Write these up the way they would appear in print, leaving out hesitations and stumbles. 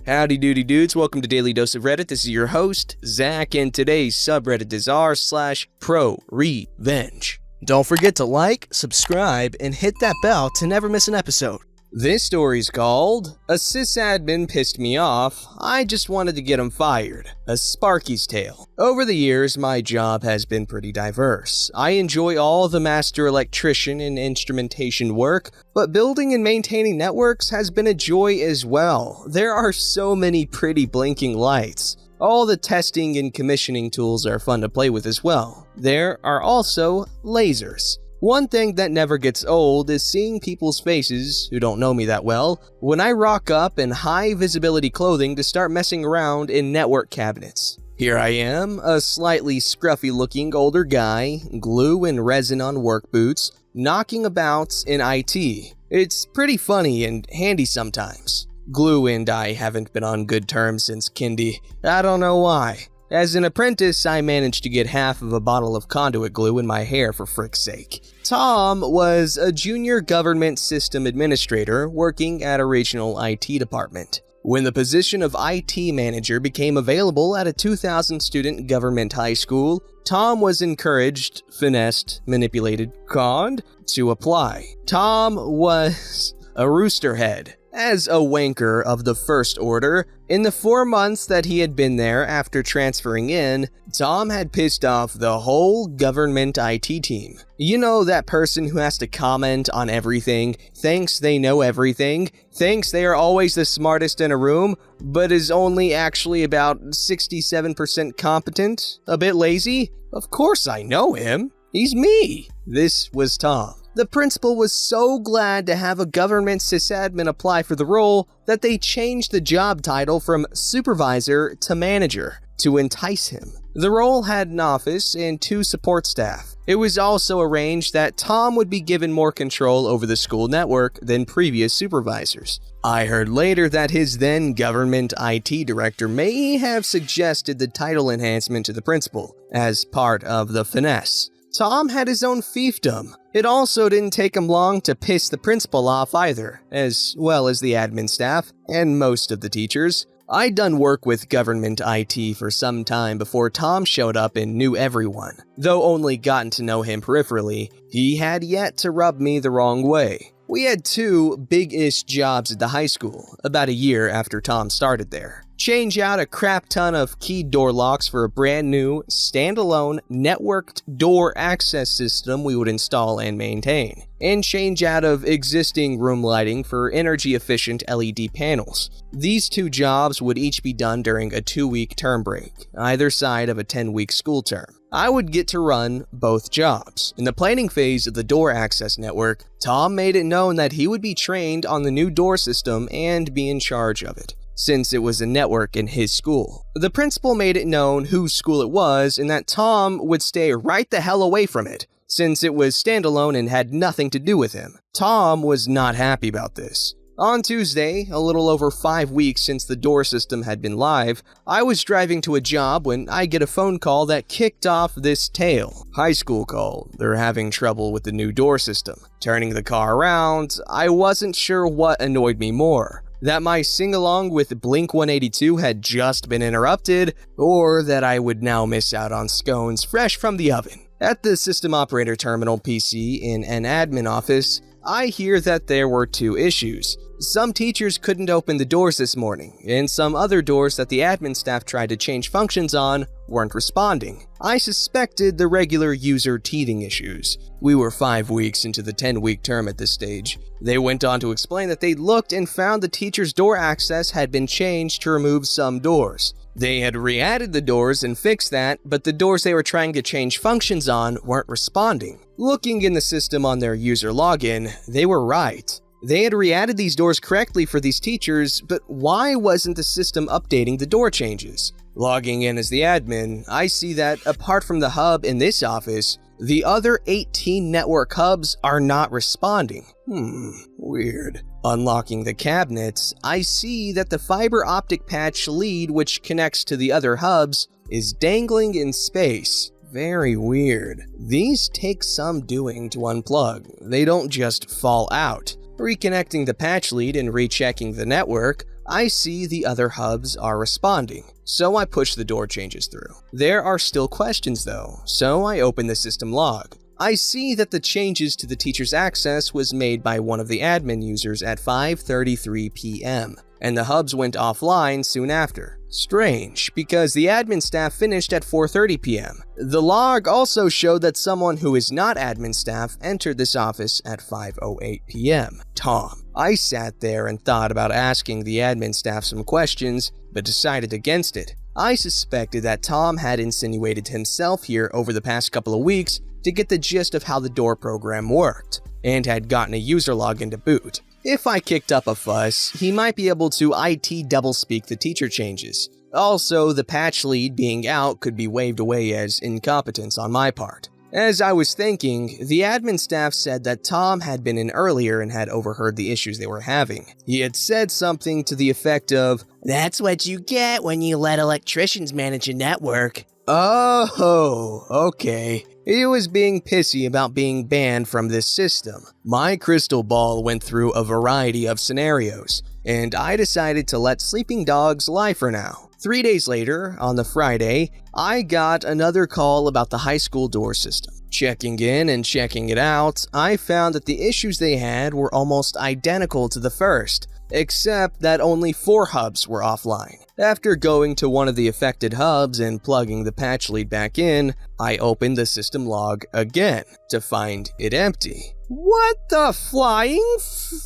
Howdy doody dudes, welcome to Daily Dose of Reddit. This is your host, Zach, and today's subreddit is r/ProRevenge. Don't forget to like, subscribe, and hit that bell to never miss an episode. This story's called, A Sysadmin Pissed Me Off, I Just Wanted to Get Him Fired, a Sparky's Tale. Over the years, my job has been pretty diverse. I enjoy all the master electrician and instrumentation work, but building and maintaining networks has been a joy as well. There are so many pretty blinking lights. All the testing and commissioning tools are fun to play with as well. There are also lasers. One thing that never gets old is seeing people's faces, who don't know me that well, when I rock up in high visibility clothing to start messing around in network cabinets. Here I am, a slightly scruffy looking older guy, glue and resin on work boots, knocking about in IT. It's pretty funny and handy sometimes. Glue and I haven't been on good terms since kindy. I don't know why. As an apprentice, I managed to get half of a bottle of conduit glue in my hair for frick's sake. Tom was a junior government system administrator working at a regional IT department. When the position of IT manager became available at a 2,000 student government high school, Tom was encouraged, finessed, manipulated, conned to apply. Tom was a roosterhead. As a wanker of the first order, in the 4 months that he had been there after transferring in, Tom had pissed off the whole government IT team. You know, that person who has to comment on everything, thinks they know everything, thinks they are always the smartest in a room, but is only actually about 67% competent, a bit lazy? Of course I know him. He's me. This was Tom. The principal was so glad to have a government sysadmin apply for the role that they changed the job title from supervisor to manager to entice him. The role had an office and 2 support staff. It was also arranged that Tom would be given more control over the school network than previous supervisors. I heard later that his then government IT director may have suggested the title enhancement to the principal as part of the finesse. Tom had his own fiefdom. It also didn't take him long to piss the principal off either, as well as the admin staff and most of the teachers. I'd done work with government IT for some time before Tom showed up and knew everyone. Though only gotten to know him peripherally, he had yet to rub me the wrong way. We had 2 big-ish jobs at the high school, about a year after Tom started there. Change out a crap ton of keyed door locks for a brand new, standalone, networked door access system we would install and maintain. And change out of existing room lighting for energy-efficient LED panels. These 2 jobs would each be done during a 2-week term break, either side of a 10-week school term. I would get to run both jobs. In the planning phase of the door access network, Tom made it known that he would be trained on the new door system and be in charge of it, since it was a network in his school. The principal made it known whose school it was and that Tom would stay right the hell away from it, since it was standalone and had nothing to do with him. Tom was not happy about this. On Tuesday, a little over 5 weeks since the door system had been live, I was driving to a job when I get a phone call that kicked off this tale. High school call. They're having trouble with the new door system. Turning the car around, I wasn't sure what annoyed me more. That my sing-along with Blink-182 had just been interrupted, or that I would now miss out on scones fresh from the oven. At the system operator terminal PC in an admin office, I hear that there were 2 issues. Some teachers couldn't open the doors this morning, and some other doors that the admin staff tried to change functions on weren't responding. I suspected the regular user teething issues. We were 5 weeks into the 10-week term at this stage. They went on to explain that they looked and found the teacher's door access had been changed to remove some doors. They had re-added the doors and fixed that, but the doors they were trying to change functions on weren't responding. Looking in the system on their user login, they were right. They had re-added these doors correctly for these teachers, but why wasn't the system updating the door changes? Logging in as the admin, I see that apart from the hub in this office, the other 18 network hubs are not responding. Weird. Unlocking the cabinets, I see that the fiber optic patch lead which connects to the other hubs is dangling in space. Very weird. These take some doing to unplug. They don't just fall out. Reconnecting the patch lead and rechecking the network, I see the other hubs are responding, so I push the door changes through. There are still questions though, so I open the system log. I see that the changes to the teacher's access was made by one of the admin users at 5:33 p.m., and the hubs went offline soon after. Strange, because the admin staff finished at 4:30 p.m. The log also showed that someone who is not admin staff entered this office at 5:08 p.m. Tom. I sat there and thought about asking the admin staff some questions, but decided against it. I suspected that Tom had insinuated himself here over the past couple of weeks to get the gist of how the door program worked, and had gotten a user login to boot. If I kicked up a fuss, he might be able to IT doublespeak the teacher changes. Also, the patch lead being out could be waved away as incompetence on my part. As I was thinking, the admin staff said that Tom had been in earlier and had overheard the issues they were having. He had said something to the effect of, "That's what you get when you let electricians manage a network." Oh, okay. He was being pissy about being banned from this system. My crystal ball went through a variety of scenarios, and I decided to let sleeping dogs lie for now. 3 days later, on the Friday, I got another call about the high school door system. Checking in and checking it out, I found that the issues they had were almost identical to the first, except that only 4 hubs were offline. After going to one of the affected hubs and plugging the patch lead back in, I opened the system log again to find it empty. What the flying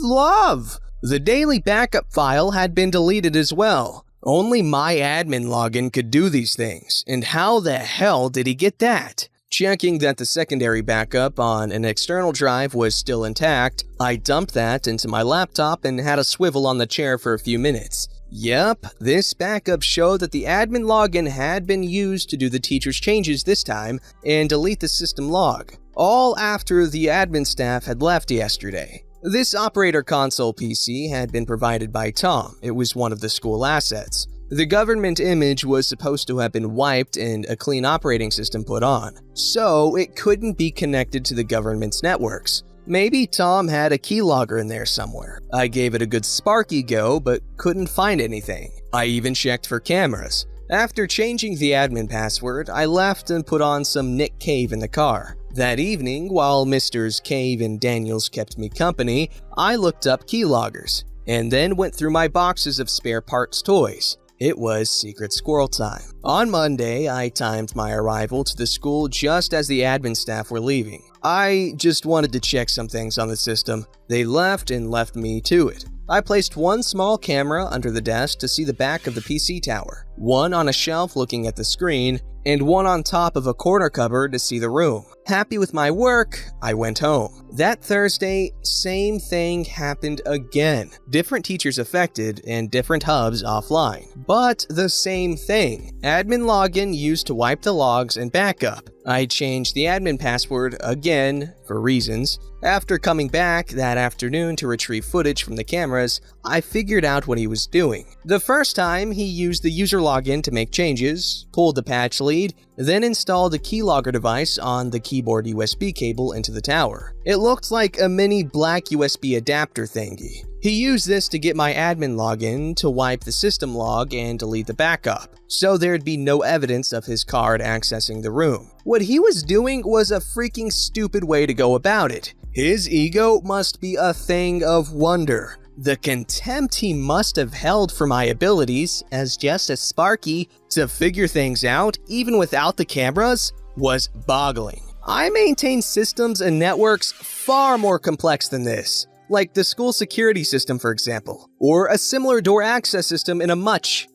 love? The daily backup file had been deleted as well. Only my admin login could do these things, and how the hell did he get that? Checking that the secondary backup on an external drive was still intact, I dumped that into my laptop and had a swivel on the chair for a few minutes. Yep, this backup showed that the admin login had been used to do the teacher's changes this time and delete the system log, all after the admin staff had left yesterday. This operator console PC had been provided by Tom. It was one of the school assets. The government image was supposed to have been wiped and a clean operating system put on, so it couldn't be connected to the government's networks. Maybe Tom had a keylogger in there somewhere. I gave it a good Sparky go, but couldn't find anything. I even checked for cameras. After changing the admin password, I left and put on some Nick Cave in the car. That evening, while Mr. Cave and Daniels kept me company, I looked up keyloggers, and then went through my boxes of spare parts toys. It was secret squirrel time. On Monday, I timed my arrival to the school just as the admin staff were leaving. I just wanted to check some things on the system. They left and left me to it. I placed one small camera under the desk to see the back of the PC tower, one on a shelf looking at the screen, and one on top of a corner cupboard to see the room. Happy with my work, I went home. That Thursday, same thing happened again. Different teachers affected and different hubs offline. But the same thing. Admin login used to wipe the logs and backup. I changed the admin password again, for reasons. After coming back that afternoon to retrieve footage from the cameras, I figured out what he was doing. The first time, he used the user login to make changes, pulled the patch lead, then installed a keylogger device on the keyboard USB cable into the tower. It looked like a mini black USB adapter thingy. He used this to get my admin login to wipe the system log and delete the backup, so there'd be no evidence of his card accessing the room. What he was doing was a freaking stupid way to go about it. His ego must be a thing of wonder. The contempt he must have held for my abilities, as just a Sparky, to figure things out even without the cameras, was boggling. I maintain systems and networks far more complex than this, like the school security system for example, or a similar door access system in a much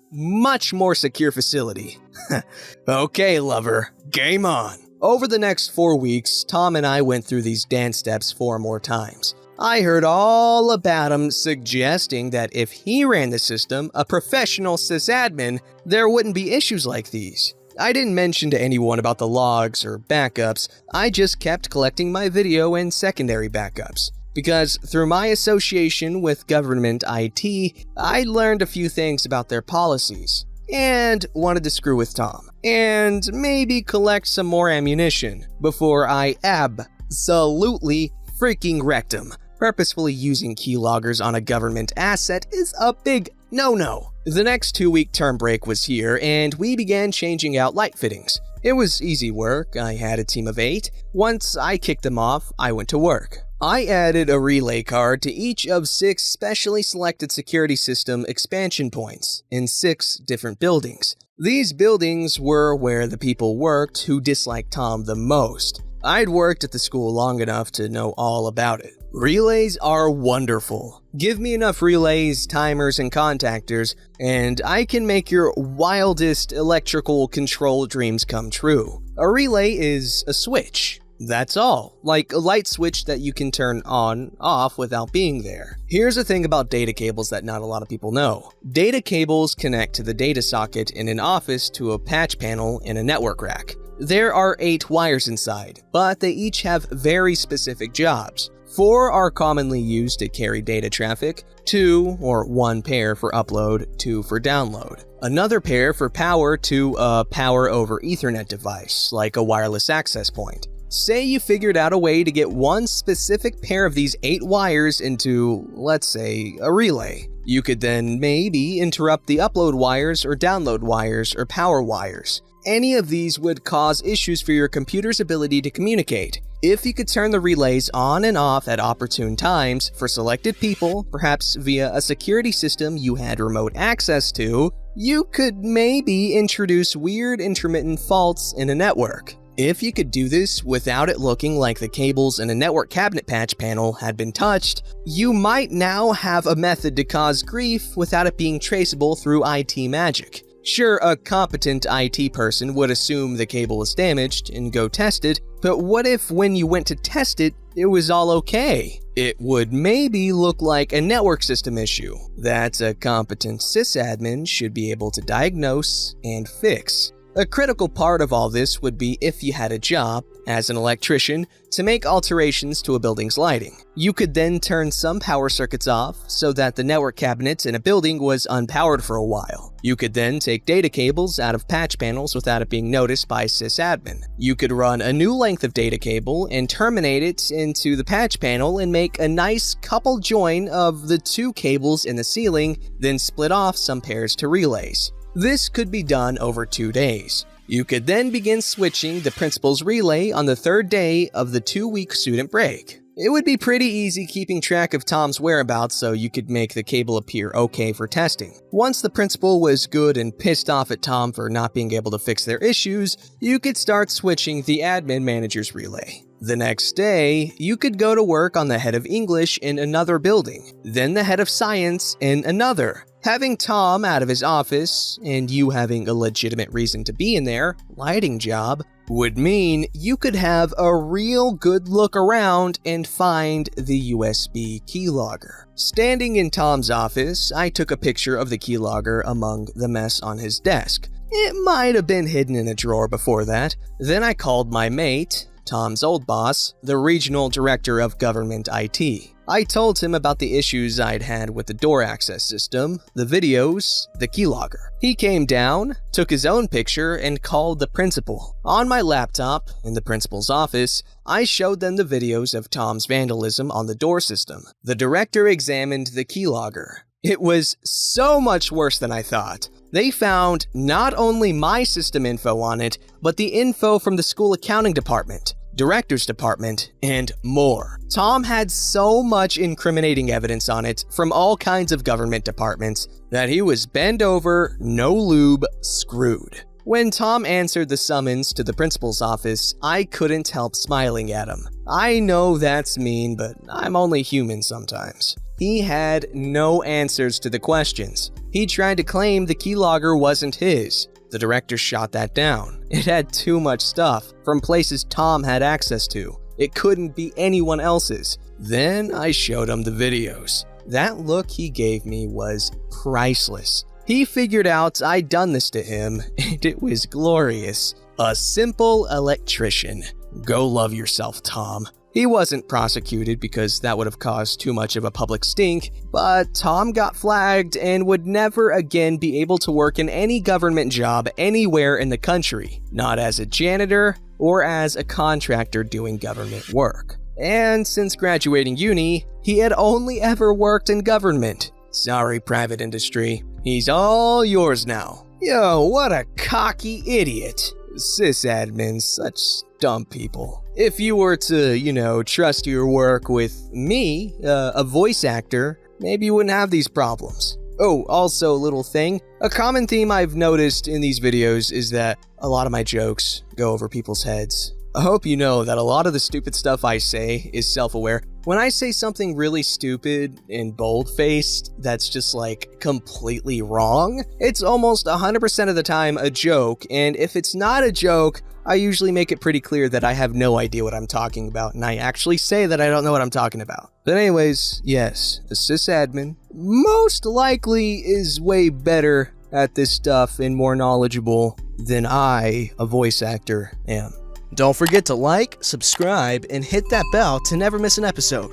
more secure facility. Okay, lover, game on. Over the next 4 weeks, Tom and I went through these dance steps 4 more times. I heard all about him suggesting that if he ran the system, a professional sysadmin, there wouldn't be issues like these. I didn't mention to anyone about the logs or backups, I just kept collecting my video and secondary backups. Because through my association with government IT, I learned a few things about their policies, and wanted to screw with Tom, and maybe collect some more ammunition before I absolutely freaking wrecked him. Purposefully using keyloggers on a government asset is a big No. The next 2-week term break was here, and we began changing out light fittings. It was easy work. I had a team of 8. Once I kicked them off, I went to work. I added a relay card to each of 6 specially selected security system expansion points in 6 different buildings. These buildings were where the people worked who disliked Tom the most. I'd worked at the school long enough to know all about it. Relays are wonderful. Give me enough relays, timers, and contactors, and I can make your wildest electrical control dreams come true. A relay is a switch. That's all, like a light switch that you can turn on, off without being there. Here's the thing about data cables that not a lot of people know. Data cables connect to the data socket in an office to a patch panel in a network rack. There are 8 wires inside, but they each have very specific jobs. 4 are commonly used to carry data traffic, 2 or 1 pair for upload, 2 for download. Another pair for power to a power over Ethernet device, like a wireless access point. Say you figured out a way to get one specific pair of these 8 wires into, let's say, a relay. You could then maybe interrupt the upload wires or download wires or power wires. Any of these would cause issues for your computer's ability to communicate. If you could turn the relays on and off at opportune times for selected people, perhaps via a security system you had remote access to, you could maybe introduce weird intermittent faults in a network. If you could do this without it looking like the cables in a network cabinet patch panel had been touched, you might now have a method to cause grief without it being traceable through IT magic. Sure, a competent IT person would assume the cable was damaged and go test it, but what if when you went to test it, it was all okay? It would maybe look like a network system issue that a competent sysadmin should be able to diagnose and fix. A critical part of all this would be if you had a job, as an electrician, to make alterations to a building's lighting. You could then turn some power circuits off so that the network cabinet in a building was unpowered for a while. You could then take data cables out of patch panels without it being noticed by sysadmin. You could run a new length of data cable and terminate it into the patch panel and make a nice couple join of the 2 cables in the ceiling, then split off some pairs to relays. This could be done over 2 days. You could then begin switching the principal's relay on the 3rd day of the 2-week student break. It would be pretty easy keeping track of Tom's whereabouts so you could make the cable appear okay for testing. Once the principal was good and pissed off at Tom for not being able to fix their issues, you could start switching the admin manager's relay. The next day, you could go to work on the head of English in another building, then the head of science in another. Having Tom out of his office, and you having a legitimate reason to be in there, lighting job, would mean you could have a real good look around and find the USB keylogger. Standing in Tom's office, I took a picture of the keylogger among the mess on his desk. It might have been hidden in a drawer before that. Then I called my mate, Tom's old boss, the regional director of government IT. I told him about the issues I'd had with the door access system, the videos, the keylogger. He came down, took his own picture, and called the principal. On my laptop, in the principal's office, I showed them the videos of Tom's vandalism on the door system. The director examined the keylogger. It was so much worse than I thought. They found not only my system info on it, but the info from the school accounting department, director's department, and more. Tom had so much incriminating evidence on it from all kinds of government departments that he was bend over, no lube, screwed. When Tom answered the summons to the principal's office, I couldn't help smiling at him. I know that's mean, but I'm only human sometimes. He had no answers to the questions. He tried to claim the keylogger wasn't his. The director shot that down. It had too much stuff from places Tom had access to. It couldn't be anyone else's. Then I showed him the videos. That look he gave me was priceless. He figured out I'd done this to him, and it was glorious. A simple electrician. Go love yourself, Tom. He wasn't prosecuted because that would have caused too much of a public stink, but Tom got flagged and would never again be able to work in any government job anywhere in the country, not as a janitor or as a contractor doing government work. And since graduating uni, he had only ever worked in government. Sorry, private industry. He's all yours now. Yo, what a cocky idiot. Sysadmins, such dumb people. If you were to, trust your work with me, a voice actor, maybe you wouldn't have these problems. Oh, also, little thing. A common theme I've noticed in these videos is that a lot of my jokes go over people's heads. I hope you know that a lot of the stupid stuff I say is self-aware. When I say something really stupid and bold-faced that's just completely wrong, it's almost 100% of the time a joke, and if it's not a joke, I usually make it pretty clear that I have no idea what I'm talking about, and I actually say that I don't know what I'm talking about. But anyways, yes, a sysadmin most likely is way better at this stuff and more knowledgeable than I, a voice actor, am. Don't forget to like, subscribe, and hit that bell to never miss an episode.